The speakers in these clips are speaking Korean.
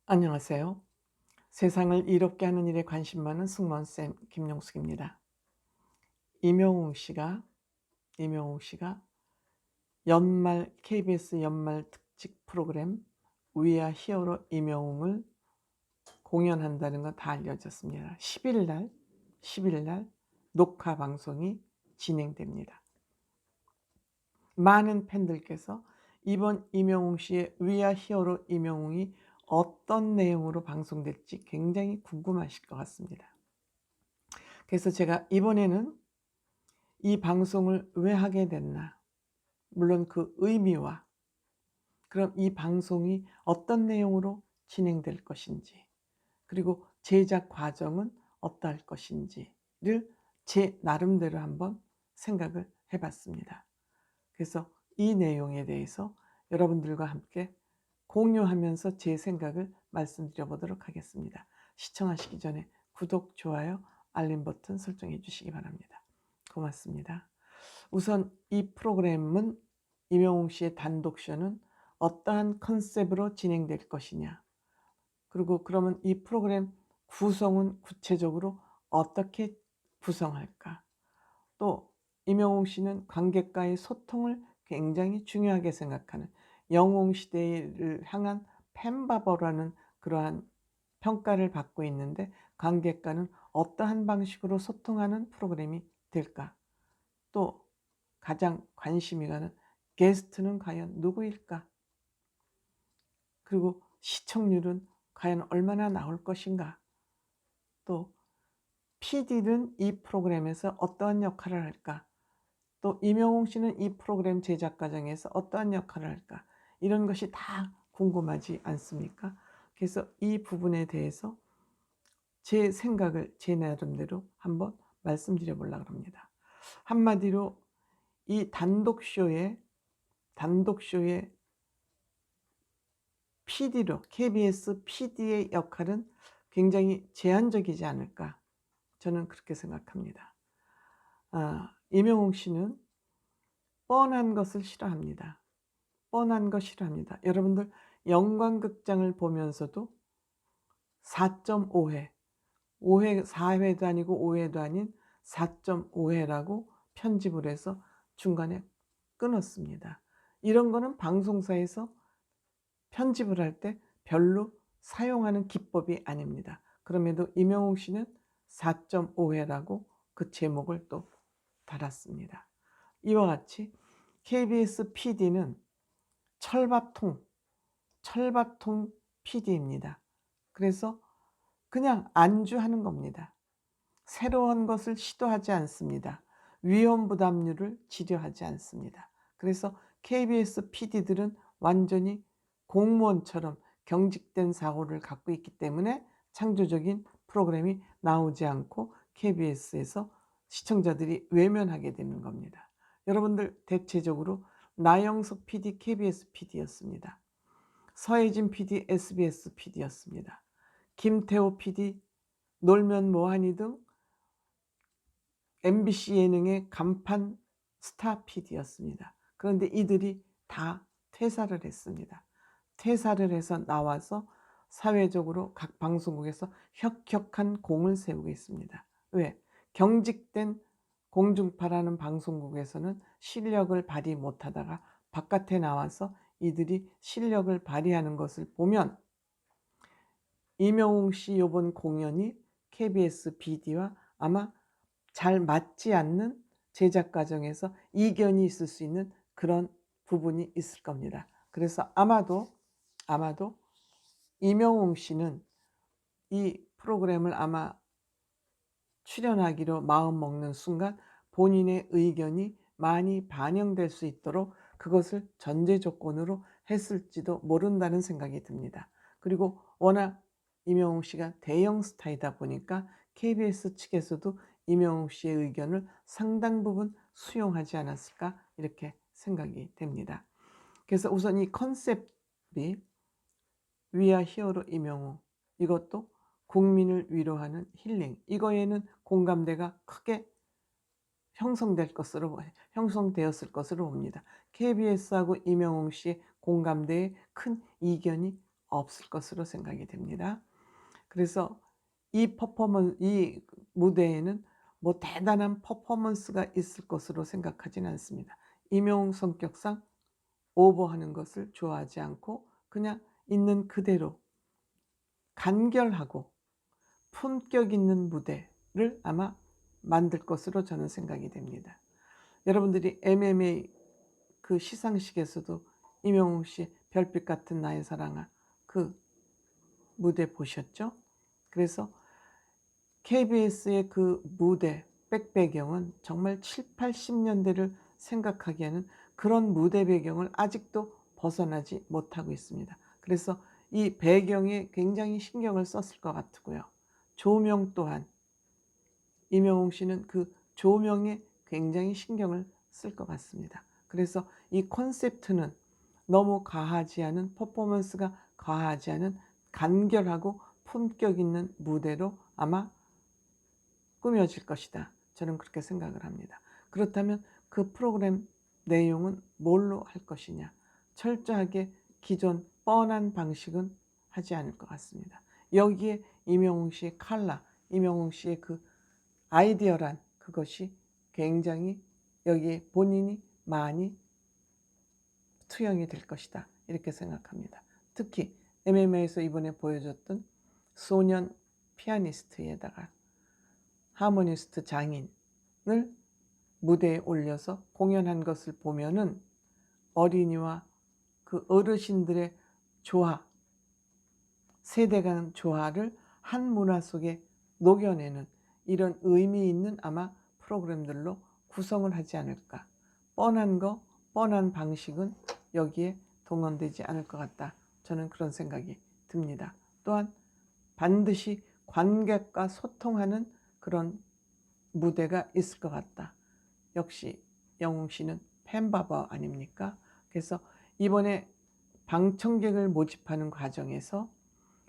안녕하세요. 세상을 이롭게 하는 일에 관심 많은 승무원쌤 김용숙입니다. 임영웅 씨가 임영웅 씨가 연말 KBS 연말 특집 프로그램 We Are Hero 임영웅을 공연한다는 건 다 알려졌습니다. 10일 날 녹화 방송이 진행됩니다. 많은 팬들께서 이번 임영웅 씨의 We Are Hero 임영웅이 어떤 내용으로 방송될지 굉장히 궁금하실 것 같습니다. 그래서 제가 이번에는 이 방송을 왜 하게 됐나, 물론 그 의미와 그럼 이 방송이 어떤 내용으로 진행될 것인지, 그리고 제작 과정은 어떠할 것인지를 제 나름대로 한번 생각을 해봤습니다. 그래서 이 내용에 대해서 여러분들과 함께 공유하면서 제 생각을 말씀드려 보도록 하겠습니다. 시청하시기 전에 구독, 좋아요, 알림 버튼 설정해 주시기 바랍니다. 고맙습니다. 우선 이 프로그램은 임영웅 씨의 단독쇼는 어떠한 컨셉으로 진행될 것이냐, 그리고 그러면 이 프로그램 구성은 구체적으로 어떻게 구성할까, 또 임영웅 씨는 관객과의 소통을 굉장히 중요하게 생각하는 영웅시대를 향한 팬바버라는 그러한 평가를 받고 있는데, 관객과는 어떠한 방식으로 소통하는 프로그램이 될까, 또 가장 관심이 가는 게스트는 과연 누구일까, 그리고 시청률은 과연 얼마나 나올 것인가, 또 PD는 이 프로그램에서 어떠한 역할을 할까, 또 임영웅 씨는 이 프로그램 제작 과정에서 어떠한 역할을 할까, 이런 것이 다 궁금하지 않습니까? 그래서 이 부분에 대해서 제 생각을 제 나름대로 한번 말씀드려 보려고 합니다. 한마디로 이 단독쇼의 PD로 KBS PD의 역할은 굉장히 제한적이지 않을까, 저는 그렇게 생각합니다. 임영웅 씨는 뻔한 것을 싫어합니다. 뻔한 거 싫어합니다. 여러분들 영광극장을 보면서도 4.5회, 5회, 4회도 아니고 5회도 아닌 4.5회라고 편집을 해서 중간에 끊었습니다. 이런 거는 방송사에서 편집을 할 때 별로 사용하는 기법이 아닙니다. 그럼에도 임영웅 씨는 4.5회라고 그 제목을 또 달았습니다. 이와 같이 KBS PD는 철밥통 PD입니다. 그래서 그냥 안주하는 겁니다. 새로운 것을 시도하지 않습니다. 위험 부담률을 지려하지 않습니다. 그래서 KBS PD들은 완전히 공무원처럼 경직된 사고를 갖고 있기 때문에 창조적인 프로그램이 나오지 않고 KBS에서 시청자들이 외면하게 되는 겁니다. 여러분들 대체적으로 나영석 PD KBS PD였습니다. 서혜진 PD SBS PD였습니다. 김태호 PD 놀면 뭐하니 등 MBC 예능의 간판 스타 PD였습니다. 그런데 이들이 다 퇴사를 했습니다. 퇴사를 해서 나와서 사회적으로 각 방송국에서 혁혁한 공을 세우고 있습니다. 왜? 경직된 공중파라는 방송국에서는 실력을 발휘 못하다가 바깥에 나와서 이들이 실력을 발휘하는 것을 보면 임영웅 씨 이번 공연이 KBS PD와 아마 잘 맞지 않는 제작 과정에서 이견이 있을 수 있는 그런 부분이 있을 겁니다. 그래서 아마도 임영웅 씨는 이 프로그램을 아마 출연하기로 마음먹는 순간 본인의 의견이 많이 반영될 수 있도록 그것을 전제 조건으로 했을지도 모른다는 생각이 듭니다. 그리고 워낙 임영웅 씨가 대형 스타이다 보니까 KBS 측에서도 임영웅 씨의 의견을 상당 부분 수용하지 않았을까, 이렇게 생각이 됩니다. 그래서 우선 이 컨셉이 We Are Hero 임영웅, 이것도 국민을 위로하는 힐링, 이거에는 공감대가 크게 형성되었을 것으로 봅니다. KBS하고 임영웅 씨의 공감대에 큰 이견이 없을 것으로 생각이 됩니다. 그래서 이 무대에는 뭐 대단한 퍼포먼스가 있을 것으로 생각하지는 않습니다. 임영웅 성격상 오버하는 것을 좋아하지 않고 그냥 있는 그대로 간결하고 품격 있는 무대를 아마 만들 것으로 저는 생각이 됩니다. 여러분들이 MMA 그 시상식에서도 임영웅 씨 별빛 같은 나의 사랑아 그 무대 보셨죠? 그래서 KBS의 그 무대 백배경은 정말 7, 80년대를 생각하기에는 그런 무대 배경을 아직도 벗어나지 못하고 있습니다. 그래서 이 배경에 굉장히 신경을 썼을 것 같고요. 조명 또한 임영웅 씨는 그 조명에 굉장히 신경을 쓸 것 같습니다. 그래서 이 콘셉트는 너무 과하지 않은 퍼포먼스가 과하지 않은 간결하고 품격 있는 무대로 아마 꾸며질 것이다. 저는 그렇게 생각을 합니다. 그렇다면 그 프로그램 내용은 뭘로 할 것이냐. 철저하게 기존 뻔한 방식은 하지 않을 것 같습니다. 여기에 임영웅 씨의 칼라, 임영웅 씨의 그 아이디어란 그것이 굉장히 여기에 본인이 많이 투영이 될 것이다. 이렇게 생각합니다. 특히 MMA에서 이번에 보여줬던 소년 피아니스트에다가 하모니스트 장인을 무대에 올려서 공연한 것을 보면은 어린이와 그 어르신들의 조화, 세대 간 조화를 한 문화 속에 녹여내는 이런 의미 있는 아마 프로그램들로 구성을 하지 않을까. 뻔한 거, 뻔한 방식은 여기에 동원되지 않을 것 같다. 저는 그런 생각이 듭니다. 또한 반드시 관객과 소통하는 그런 무대가 있을 것 같다. 역시 영웅 씨는 팬바바 아닙니까? 그래서 이번에 방청객을 모집하는 과정에서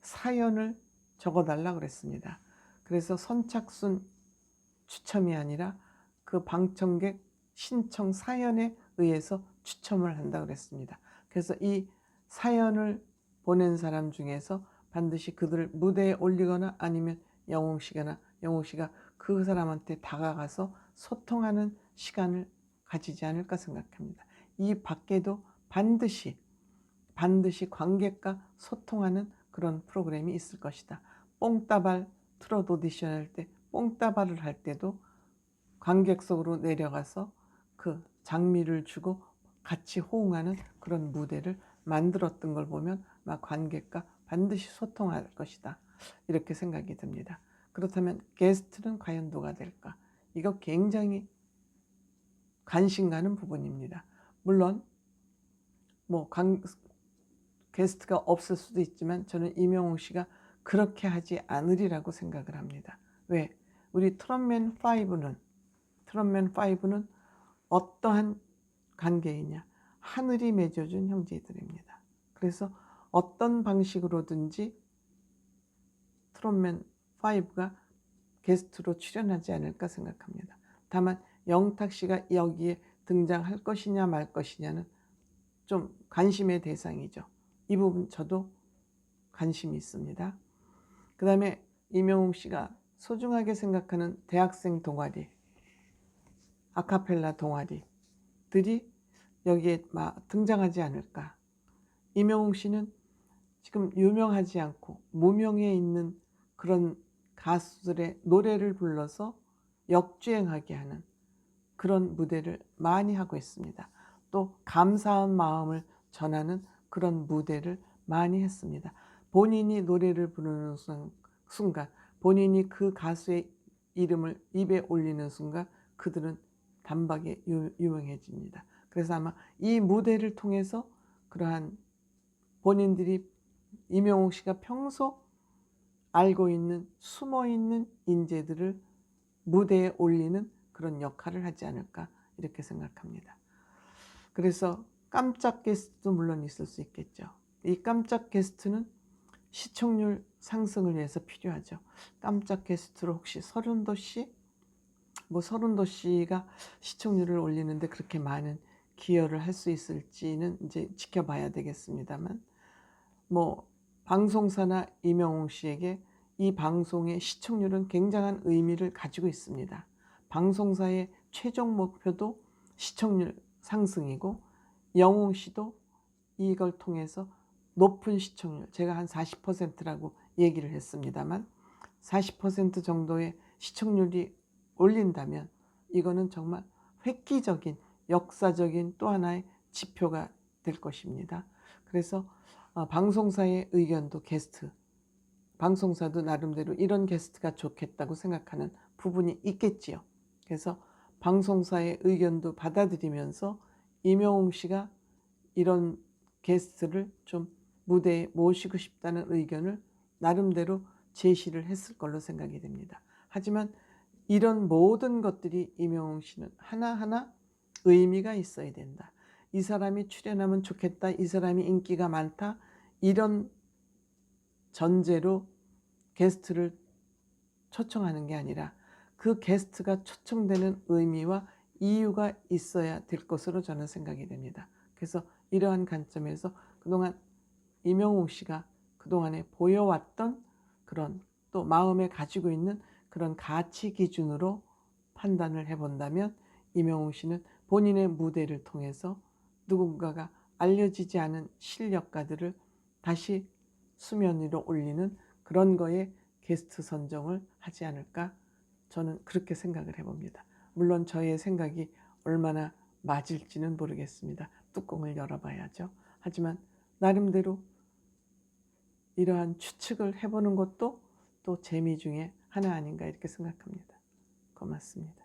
사연을 적어달라 그랬습니다. 그래서 선착순 추첨이 아니라 그 방청객 신청 사연에 의해서 추첨을 한다 그랬습니다. 그래서 이 사연을 보낸 사람 중에서 반드시 그들을 무대에 올리거나 아니면 영웅 씨가 그 사람한테 다가가서 소통하는 시간을 가지지 않을까 생각합니다. 이 밖에도 반드시 관객과 소통하는 그런 프로그램이 있을 것이다. 뽕따발 트롯 오디션 할 때 뽕따발을 할 때도 관객석으로 내려가서 그 장미를 주고 같이 호응하는 그런 무대를 만들었던 걸 보면 막 관객과 반드시 소통할 것이다. 이렇게 생각이 듭니다. 그렇다면 게스트는 과연 누가 될까? 이거 굉장히 관심 가는 부분입니다. 물론 뭐 게스트가 없을 수도 있지만 저는 임영웅 씨가 그렇게 하지 않으리라고 생각을 합니다. 왜? 우리 트롯맨 5는 어떠한 관계이냐? 하늘이 맺어준 형제들입니다. 그래서 어떤 방식으로든지 트롯맨 5가 게스트로 출연하지 않을까 생각합니다. 다만 영탁 씨가 여기에 등장할 것이냐 말 것이냐는 좀 관심의 대상이죠. 이 부분 저도 관심이 있습니다. 그 다음에 임영웅 씨가 소중하게 생각하는 대학생 동아리, 아카펠라 동아리들이 여기에 등장하지 않을까. 임영웅 씨는 지금 유명하지 않고 무명에 있는 그런 가수들의 노래를 불러서 역주행하게 하는 그런 무대를 많이 하고 있습니다. 또 감사한 마음을 전하는 그런 무대를 많이 했습니다. 본인이 노래를 부르는 순간, 본인이 그 가수의 이름을 입에 올리는 순간 그들은 단박에 유명해집니다. 그래서 아마 이 무대를 통해서 그러한 본인들이 임영웅 씨가 평소 알고 있는 숨어있는 인재들을 무대에 올리는 그런 역할을 하지 않을까 이렇게 생각합니다. 그래서 깜짝 게스트도 물론 있을 수 있겠죠. 이 깜짝 게스트는 시청률 상승을 위해서 필요하죠. 깜짝 게스트로 혹시 서른도 씨? 서른도 씨가 시청률을 올리는데 그렇게 많은 기여를 할 수 있을지는 이제 지켜봐야 되겠습니다만 방송사나 임영웅 씨에게 이 방송의 시청률은 굉장한 의미를 가지고 있습니다. 방송사의 최종 목표도 시청률 상승이고 영웅 씨도 이걸 통해서 높은 시청률, 제가 한 40%라고 얘기를 했습니다만 40% 정도의 시청률이 올린다면 이거는 정말 획기적인 역사적인 또 하나의 지표가 될 것입니다. 그래서 방송사의 의견도 게스트, 방송사도 나름대로 이런 게스트가 좋겠다고 생각하는 부분이 있겠지요. 그래서 방송사의 의견도 받아들이면서 임영웅 씨가 이런 게스트를 좀 무대에 모시고 싶다는 의견을 나름대로 제시를 했을 걸로 생각이 됩니다. 하지만 이런 모든 것들이 임영웅 씨는 하나하나 의미가 있어야 된다. 이 사람이 출연하면 좋겠다. 이 사람이 인기가 많다. 이런 전제로 게스트를 초청하는 게 아니라 그 게스트가 초청되는 의미와 이유가 있어야 될 것으로 저는 생각이 됩니다. 그래서 이러한 관점에서 그동안 임영웅 씨가 그동안에 보여왔던 그런 또 마음에 가지고 있는 그런 가치 기준으로 판단을 해본다면 임영웅 씨는 본인의 무대를 통해서 누군가가 알려지지 않은 실력가들을 다시 수면 위로 올리는 그런 거에 게스트 선정을 하지 않을까, 저는 그렇게 생각을 해봅니다. 물론 저의 생각이 얼마나 맞을지는 모르겠습니다. 뚜껑을 열어봐야죠. 하지만 나름대로 이러한 추측을 해보는 것도 또 재미 중에 하나 아닌가 이렇게 생각합니다. 고맙습니다.